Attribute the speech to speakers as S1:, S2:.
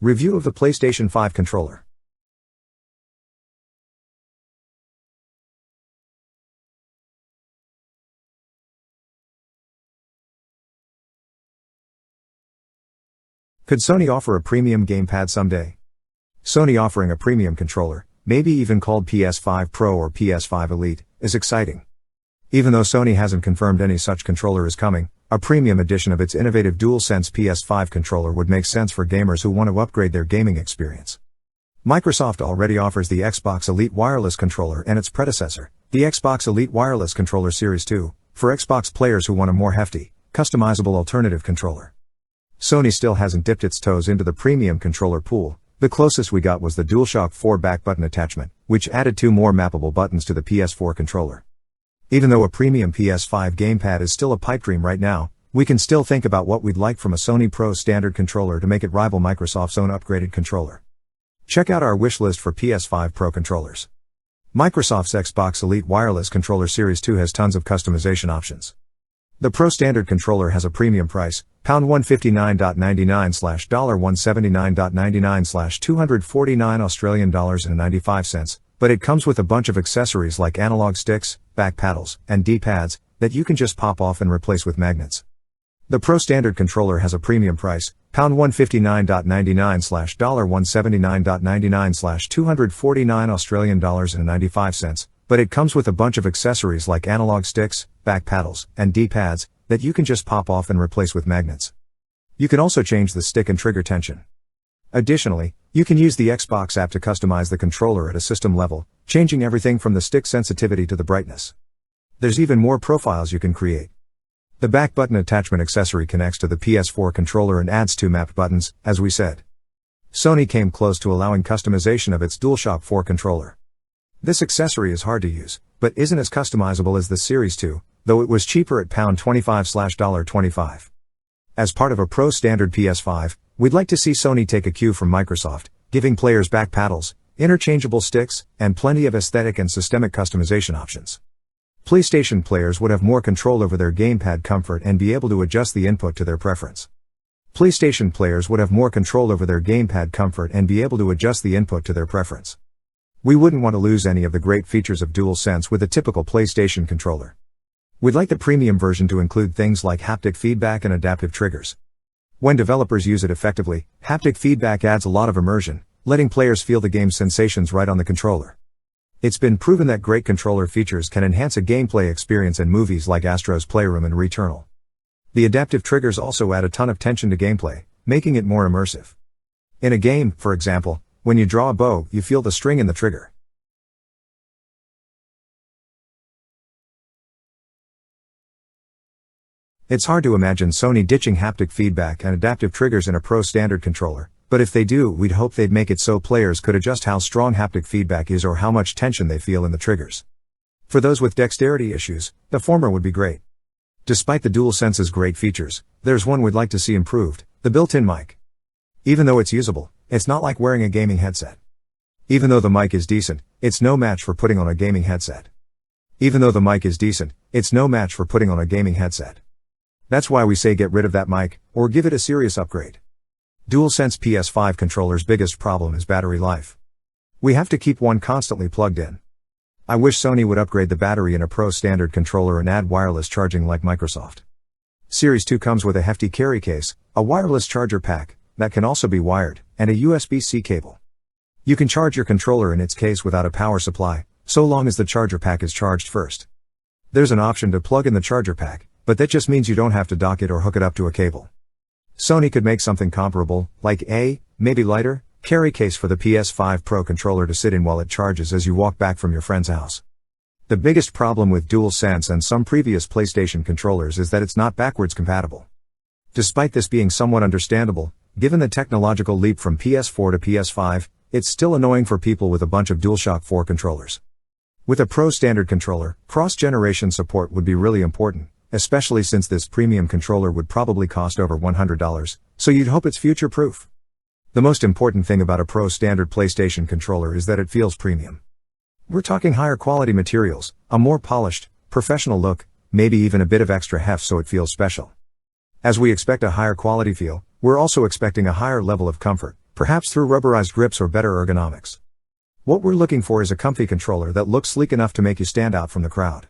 S1: Review of the PlayStation 5 Controller. Could Sony offer a premium gamepad someday? Sony offering a premium controller, maybe even called PS5 Pro or PS5 Elite, is exciting. Even though Sony hasn't confirmed any such controller is coming, a premium edition of its innovative DualSense PS5 controller would make sense for gamers who want to upgrade their gaming experience. Microsoft already offers the Xbox Elite Wireless Controller and its predecessor, the Xbox Elite Wireless Controller Series 2, for Xbox players who want a more hefty, customizable alternative controller. Sony still hasn't dipped its toes into the premium controller pool. The closest we got was the DualShock 4 back button attachment, which added 2 more mappable buttons to the PS4 controller. Even though a premium PS5 gamepad is still a pipe dream right now, we can still think about what we'd like from a Sony Pro standard controller to make it rival Microsoft's own upgraded controller. Check out our wish list for PS5 Pro controllers. Microsoft's Xbox Elite Wireless Controller Series 2 has tons of customization options. The Pro standard controller has a premium price, £159.99 / $179.99 / 249 Australian dollars and 95 cents, but it comes with a bunch of accessories like analog sticks, back paddles, and D-pads, that you can just pop off and replace with magnets. The Pro standard controller has a premium price, £159.99 / $179.99 / 249 Australian dollars and 95 cents, but it comes with a bunch of accessories like analog sticks, back paddles, and D-pads, that you can just pop off and replace with magnets. You can also change the stick and trigger tension. Additionally, you can use the Xbox app to customize the controller at a system level, changing everything from the stick sensitivity to the brightness. There's even more profiles you can create. The back button attachment accessory connects to the PS4 controller and adds 2 mapped buttons, as we said. Sony came close to allowing customization of its DualShock 4 controller. This accessory is hard to use, but isn't as customizable as the Series 2, though it was cheaper at £25 / $25. As part of a Pro standard PS5, we'd like to see Sony take a cue from Microsoft, giving players back paddles, interchangeable sticks, and plenty of aesthetic and systemic customization options. PlayStation players would have more control over their gamepad comfort and be able to adjust the input to their preference. PlayStation players would have more control over their gamepad comfort and be able to adjust the input to their preference. We wouldn't want to lose any of the great features of DualSense with a typical PlayStation controller. We'd like the premium version to include things like haptic feedback and adaptive triggers. When developers use it effectively, haptic feedback adds a lot of immersion, letting players feel the game's sensations right on the controller. It's been proven that great controller features can enhance a gameplay experience in movies like Astro's Playroom and Returnal. The adaptive triggers also add a ton of tension to gameplay, making it more immersive. In a game, for example, when you draw a bow, you feel the string in the trigger. It's hard to imagine Sony ditching haptic feedback and adaptive triggers in a Pro standard controller, but if they do, we'd hope they'd make it so players could adjust how strong haptic feedback is or how much tension they feel in the triggers. For those with dexterity issues, the former would be great. Despite the DualSense's great features, there's one we'd like to see improved: the built-in mic. Even though it's usable, it's not like wearing a gaming headset. Even though the mic is decent, it's no match for putting on a gaming headset. Even though the mic is decent, it's no match for putting on a gaming headset. That's why we say get rid of that mic, or give it a serious upgrade. DualSense PS5 controller's biggest problem is battery life. We have to keep one constantly plugged in. I wish Sony would upgrade the battery in a Pro standard controller and add wireless charging like Microsoft. Series 2 comes with a hefty carry case, a wireless charger pack, that can also be wired, and a USB-C cable. You can charge your controller in its case without a power supply, so long as the charger pack is charged first. There's an option to plug in the charger pack, but that just means you don't have to dock it or hook it up to a cable. Sony could make something comparable, like a, maybe lighter, carry case for the PS5 Pro controller to sit in while it charges as you walk back from your friend's house. The biggest problem with DualSense and some previous PlayStation controllers is that it's not backwards compatible. Despite this being somewhat understandable, given the technological leap from PS4 to PS5, it's still annoying for people with a bunch of DualShock 4 controllers. With a Pro standard controller, cross-generation support would be really important, especially since this premium controller would probably cost over $100, so you'd hope it's future-proof. The most important thing about a Pro standard PlayStation controller is that it feels premium. We're talking higher quality materials, a more polished, professional look, maybe even a bit of extra heft so it feels special. As we expect a higher quality feel, we're also expecting a higher level of comfort, Perhaps through rubberized grips or better ergonomics. What we're looking for is a comfy controller that looks sleek enough to make you stand out from the crowd.